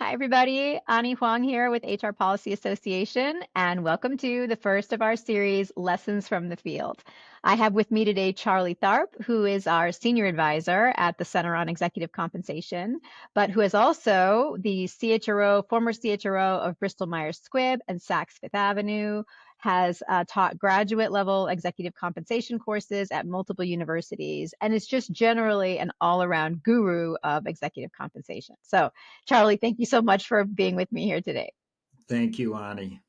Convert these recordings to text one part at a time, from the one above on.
Hi, everybody. Ani Huang here with HR Policy Association, and welcome to the first of our series, Lessons from the Field. I have with me today Charlie Tharp, who is our Senior Advisor at the Center on Executive Compensation, but who is also the former CHRO of Bristol-Myers Squibb and Saks Fifth Avenue, has taught graduate level executive compensation courses at multiple universities, and is just generally an all around guru of executive compensation. So, Charlie, thank you so much for being with me here today. Thank you, Ani.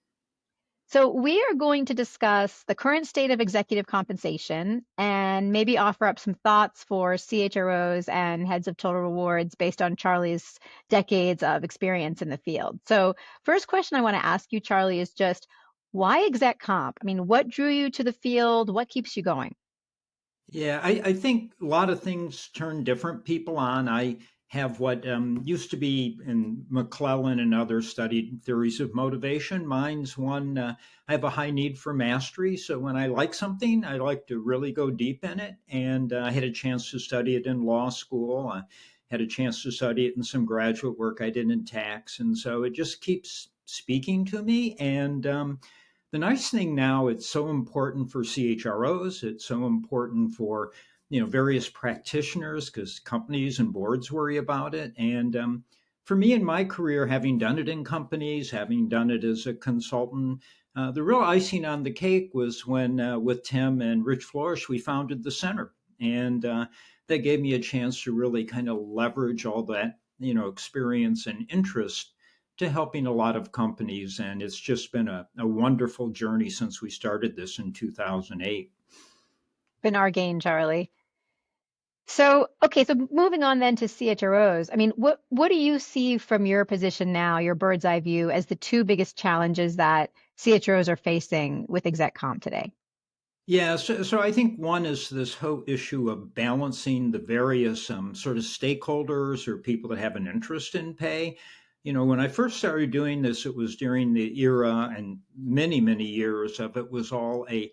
So, we are going to discuss the current state of executive compensation and maybe offer up some thoughts for CHROs and heads of total rewards based on Charlie's decades of experience in the field. So, first question I want to ask you, Charlie, is just why exec comp? I mean, what drew you to the field? What keeps you going? Yeah, I think a lot of things turn different people on. I have what used to be in McClellan and others studied theories of motivation. Mine's one, I have a high need for mastery. So when I like something, I like to really go deep in it. And I had a chance to study it in law school. I had a chance to study it in some graduate work I did in tax. And so it just keeps speaking to me. And the nice thing now, it's so important for CHROs. It's so important for various practitioners because companies and boards worry about it. And for me in my career, having done it in companies, having done it as a consultant, the real icing on the cake was when with Tim and Rich Florish, we founded the center. And that gave me a chance to really kind of leverage all that experience and interest to helping a lot of companies. And it's just been a wonderful journey since we started this in 2008. Been our gain, Charlie. So, okay, so moving on then to CHROs. I mean, what do you see from your position now, your bird's eye view, as the two biggest challenges that CHROs are facing with exec comp today? Yeah, so I think one is this whole issue of balancing the various sort of stakeholders or people that have an interest in pay. When I first started doing this, it was during the era, and many, many years of it was all a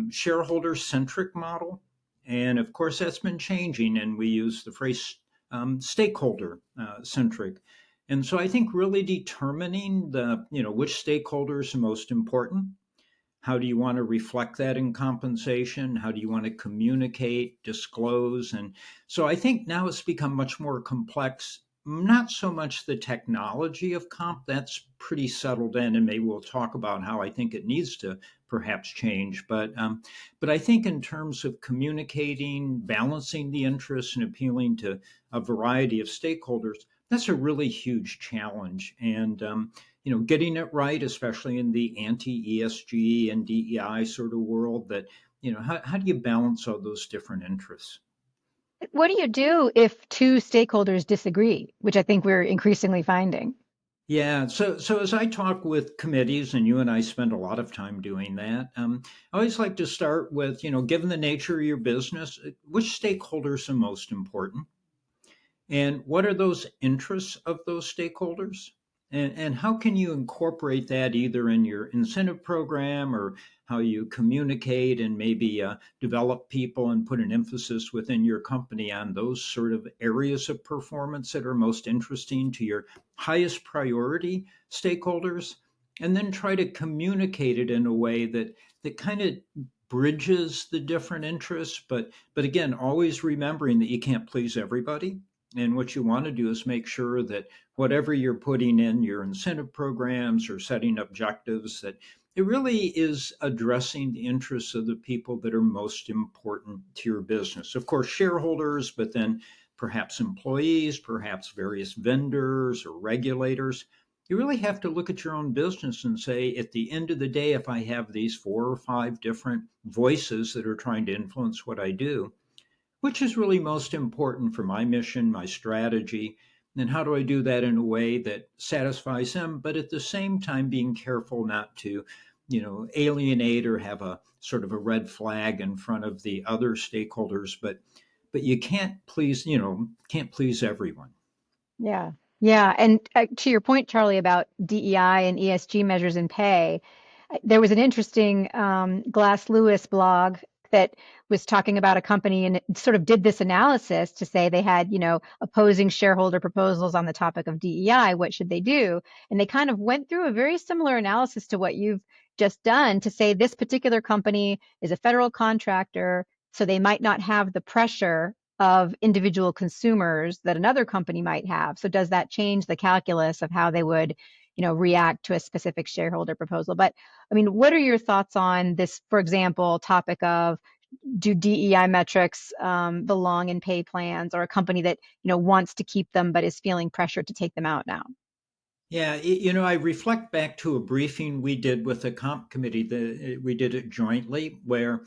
shareholder centric model. And of course, that's been changing, and we use the phrase stakeholder centric. And so I think really determining which stakeholders are most important. How do you want to reflect that in compensation? How do you want to communicate, disclose? And so I think now it's become much more complex. Not so much the technology of comp, that's pretty settled in, and maybe we'll talk about how I think it needs to perhaps change. But I think in terms of communicating, balancing the interests, and appealing to a variety of stakeholders, that's a really huge challenge. And getting it right, especially in the anti-ESG and DEI sort of world, that how do you balance all those different interests? What do you do if two stakeholders disagree, which I think we're increasingly finding? Yeah, so as I talk with committees, and you and I spend a lot of time doing that, I always like to start with, given the nature of your business, which stakeholders are most important? And what are those interests of those stakeholders? And how can you incorporate that either in your incentive program or how you communicate and maybe develop people and put an emphasis within your company on those sort of areas of performance that are most interesting to your highest priority stakeholders? And then try to communicate it in a way that kind of bridges the different interests, but again, always remembering that you can't please everybody, and what you want to do is make sure that whatever you're putting in your incentive programs or setting objectives, that it really is addressing the interests of the people that are most important to your business. Of course, shareholders, but then perhaps employees, perhaps various vendors or regulators. You really have to look at your own business and say, at the end of the day, if I have these 4 or 5 different voices that are trying to influence what I do, which is really most important for my mission, my strategy, and how do I do that in a way that satisfies them, but at the same time being careful not to, alienate or have a sort of a red flag in front of the other stakeholders. But you can't please everyone. Yeah. Yeah. And to your point, Charlie, about DEI and ESG measures in pay, there was an interesting Glass Lewis blog that was talking about a company and it sort of did this analysis to say they had, opposing shareholder proposals on the topic of DEI. What should they do? And they kind of went through a very similar analysis to what you've just done to say this particular company is a federal contractor, so they might not have the pressure of individual consumers that another company might have. So does that change the calculus of how they would, react to a specific shareholder proposal? But I mean, what are your thoughts on this, for example, topic of do DEI metrics belong in pay plans, or a company that, wants to keep them but is feeling pressured to take them out now? Yeah, I reflect back to a briefing we did with the comp committee. We did it jointly, where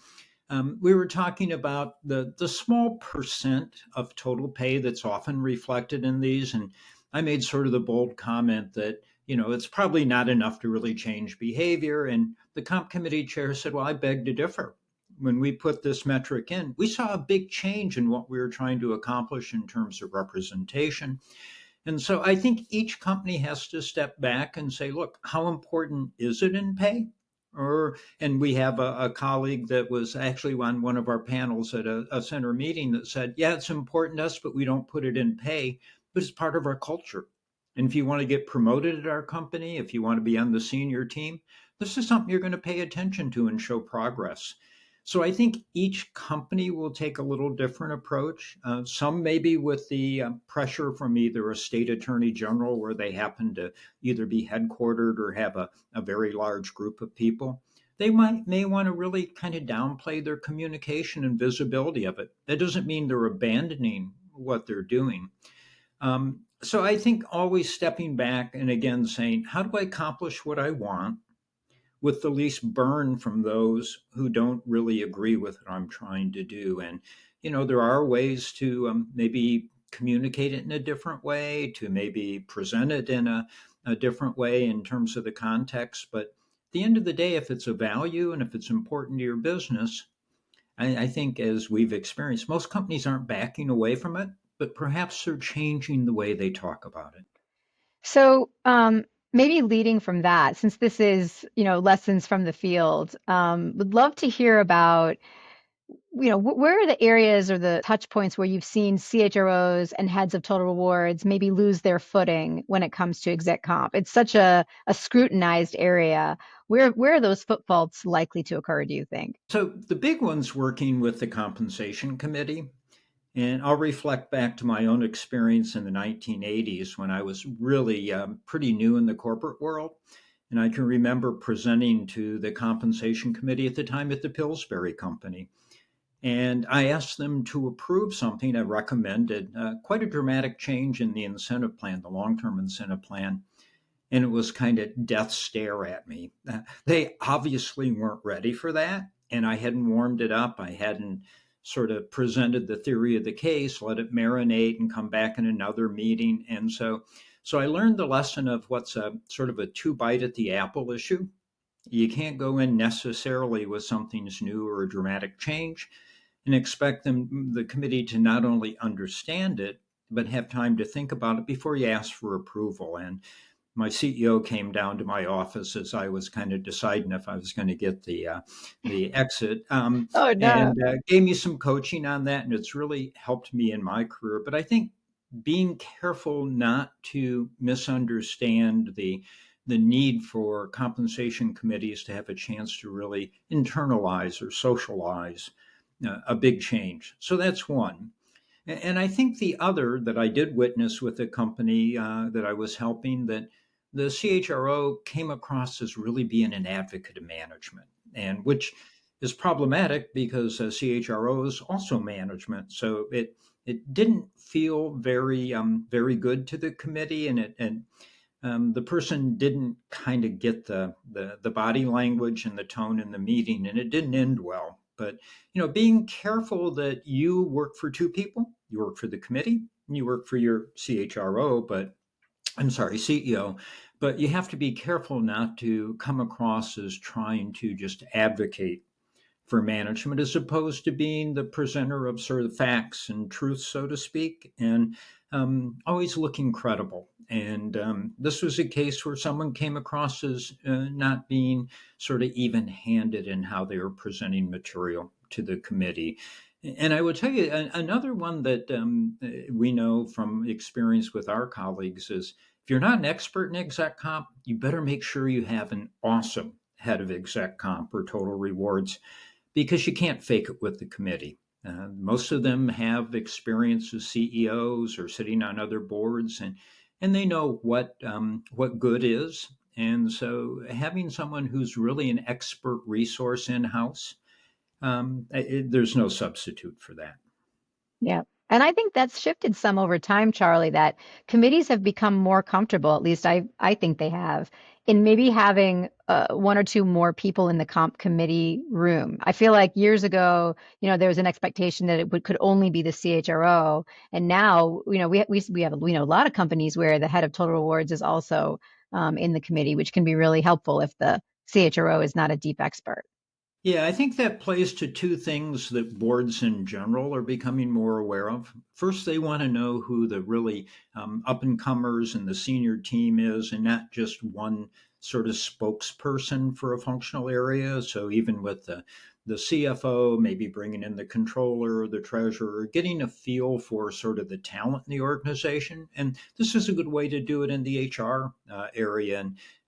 we were talking about the small percent of total pay that's often reflected in these, and I made sort of the bold comment that it's probably not enough to really change behavior. And the comp committee chair said, "Well, I beg to differ. When we put this metric in, we saw a big change in what we were trying to accomplish in terms of representation." And so I think each company has to step back and say, look, how important is it in pay? And we have a colleague that was actually on one of our panels at a center meeting that said, yeah, it's important to us, but we don't put it in pay, but it's part of our culture. And if you want to get promoted at our company, if you want to be on the senior team, this is something you're going to pay attention to and show progress. So I think each company will take a little different approach. Some maybe with the pressure from either a state attorney general where they happen to either be headquartered or have a very large group of people. They may want to really kind of downplay their communication and visibility of it. That doesn't mean they're abandoning what they're doing. So I think always stepping back and again saying, how do I accomplish what I want with the least burn from those who don't really agree with what I'm trying to do? And, there are ways to maybe communicate it in a different way, to maybe present it in a different way in terms of the context. But at the end of the day, if it's a value and if it's important to your business, I think as we've experienced, most companies aren't backing away from it, but perhaps they're changing the way they talk about it. So maybe leading from that, since this is, lessons from the field, would love to hear about, where are the areas or the touch points where you've seen CHROs and heads of total rewards maybe lose their footing when it comes to exec comp? It's such a scrutinized area. Where are those footfalls likely to occur, do you think? So the big one's working with the compensation committee. And I'll reflect back to my own experience in the 1980s when I was really pretty new in the corporate world. And I can remember presenting to the compensation committee at the time at the Pillsbury company. And I asked them to approve something I recommended, quite a dramatic change in the incentive plan, the long term incentive plan. And it was kind of death stare at me. They obviously weren't ready for that. And I hadn't warmed it up. I hadn't sort of presented the theory of the case, let it marinate and come back in another meeting. And so I learned the lesson of what's a sort of a two bite at the apple issue. You can't go in necessarily with something's new or a dramatic change and expect the committee to not only understand it, but have time to think about it before you ask for approval. And my CEO came down to my office as I was kind of deciding if I was going to get the exit, Oh, no. and gave me some coaching on that, and it's really helped me in my career. But I think being careful not to misunderstand the need for compensation committees to have a chance to really internalize or socialize a big change. So that's one. And I think the other that I did witness with a company that I was helping, that the CHRO came across as really being an advocate of management, and which is problematic because CHRO is also management. So it didn't feel very good to the committee, and the person didn't kind of get the body language and the tone in the meeting, and it didn't end well. But being careful that you work for two people, you work for the committee, and you work for your CHRO, but I'm sorry, CEO, but you have to be careful not to come across as trying to just advocate for management as opposed to being the presenter of sort of facts and truth, so to speak, and always looking credible. And this was a case where someone came across as not being sort of even handed in how they were presenting material. to the committee. And I would tell you another one that we know from experience with our colleagues is if you're not an expert in exec comp, you better make sure you have an awesome head of exec comp or total rewards because you can't fake it with the committee. Most of them have experience as CEOs or sitting on other boards, and they know what good is. And so, having someone who's really an expert resource in house, there's no substitute for that. Yeah. And I think that's shifted some over time, Charlie, that committees have become more comfortable, at least I think they have, in maybe having one or two more people in the comp committee room. I feel like years ago, there was an expectation that could only be the CHRO. And now, we have, a lot of companies where the head of total rewards is also in the committee, which can be really helpful if the CHRO is not a deep expert. Yeah, I think that plays to two things that boards in general are becoming more aware of. First, they want to know who the really up and comers and the senior team is, and not just one sort of spokesperson for a functional area. So, even with the CFO, maybe bringing in the controller, the treasurer, getting a feel for sort of the talent in the organization. And this is a good way to do it in the HR area.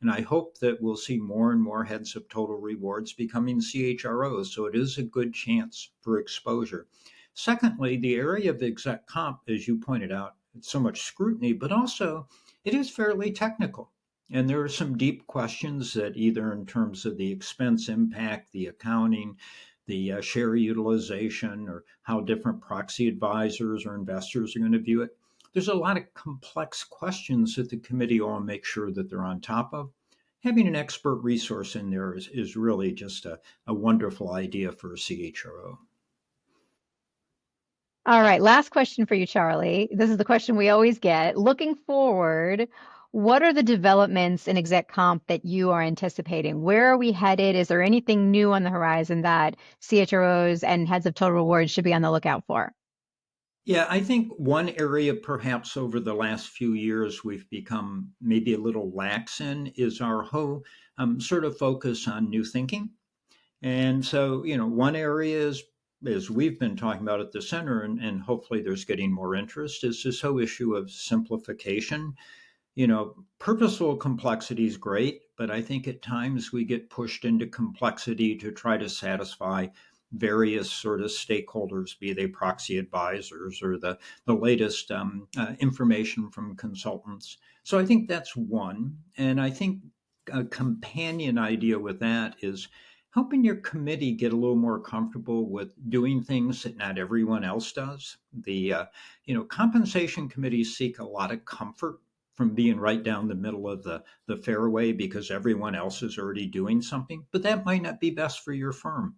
And I hope that we'll see more and more heads of total rewards becoming CHROs. So it is a good chance for exposure. Secondly, the area of exec comp, as you pointed out, it's so much scrutiny, but also it is fairly technical. And there are some deep questions that either in terms of the expense impact, the accounting, the share utilization, or how different proxy advisors or investors are going to view it. There's a lot of complex questions that the committee will make sure that they're on top of. Having an expert resource in there is really just a wonderful idea for a CHRO. All right, last question for you, Charlie. This is the question we always get. Looking forward, what are the developments in exec comp that you are anticipating? Where are we headed? Is there anything new on the horizon that CHROs and heads of total rewards should be on the lookout for? Yeah, I think one area perhaps over the last few years we've become maybe a little lax in is our whole sort of focus on new thinking. And so, one area is, as we've been talking about at the center, and hopefully there's getting more interest, is this whole issue of simplification. Purposeful complexity is great, but I think at times we get pushed into complexity to try to satisfy various sort of stakeholders, be they proxy advisors or the latest information from consultants. So I think that's one. And I think a companion idea with that is helping your committee get a little more comfortable with doing things that not everyone else does. The compensation committees seek a lot of comfort from being right down the middle of the fairway because everyone else is already doing something, but that might not be best for your firm.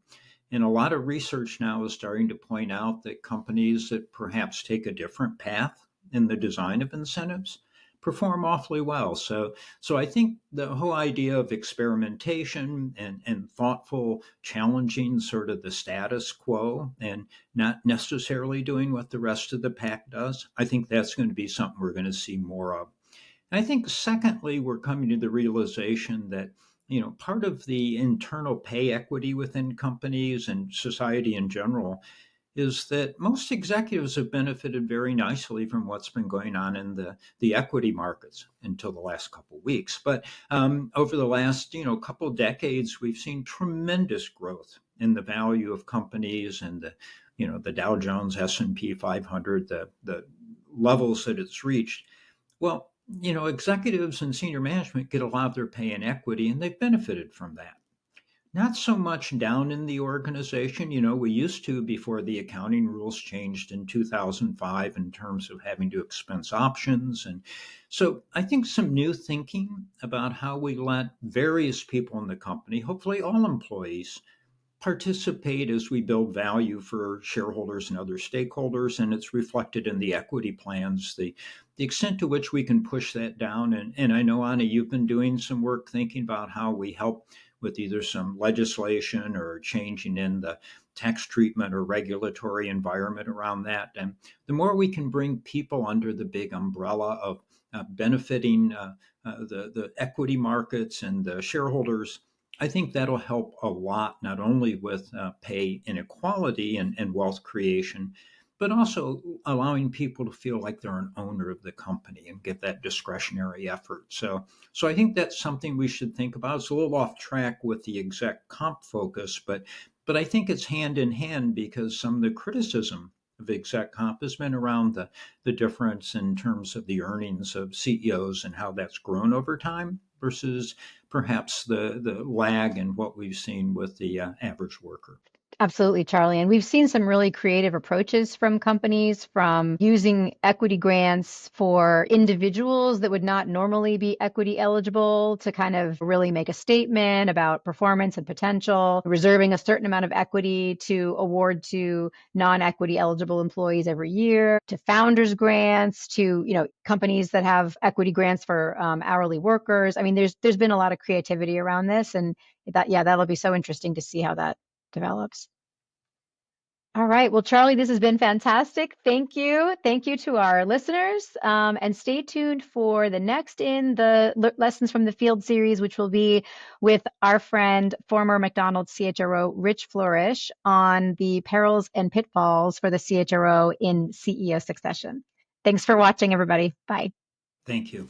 And a lot of research now is starting to point out that companies that perhaps take a different path in the design of incentives perform awfully well. So I think the whole idea of experimentation and thoughtful challenging sort of the status quo and not necessarily doing what the rest of the pack does, I think that's going to be something we're going to see more of. I think, secondly, we're coming to the realization that part of the internal pay equity within companies and society in general is that most executives have benefited very nicely from what's been going on in the equity markets until the last couple of weeks. But over the last couple of decades, we've seen tremendous growth in the value of companies and the Dow Jones S&P 500, the levels that it's reached. Well, executives and senior management get a lot of their pay in equity, and they've benefited from that. Not so much down in the organization. We used to before the accounting rules changed in 2005 in terms of having to expense options. And so I think some new thinking about how we let various people in the company, hopefully all employees, participate as we build value for shareholders and other stakeholders, and it's reflected in the equity plans. The extent to which we can push that down, and I know, Anna, you've been doing some work thinking about how we help with either some legislation or changing in the tax treatment or regulatory environment around that. And the more we can bring people under the big umbrella of benefiting the equity markets and the shareholders, I think that'll help a lot, not only with pay inequality and wealth creation, but also allowing people to feel like they're an owner of the company and get that discretionary effort. So I think that's something we should think about. It's a little off track with the exec comp focus, but I think it's hand in hand because some of the criticism of exec comp has been around the difference in terms of the earnings of CEOs and how that's grown over time versus perhaps the lag in what we've seen with the average worker. Absolutely, Charlie. And we've seen some really creative approaches from companies, from using equity grants for individuals that would not normally be equity eligible to kind of really make a statement about performance and potential, reserving a certain amount of equity to award to non-equity eligible employees every year, to founders grants, to, companies that have equity grants for hourly workers. I mean, there's been a lot of creativity around this, and that'll be so interesting to see how that develops. All right. Well, Charlie, this has been fantastic. Thank you. Thank you to our listeners. And stay tuned for the next in the Lessons from the Field series, which will be with our friend, former McDonald's CHRO, Rich Flourish, on the perils and pitfalls for the CHRO in CEO succession. Thanks for watching, everybody. Bye. Thank you.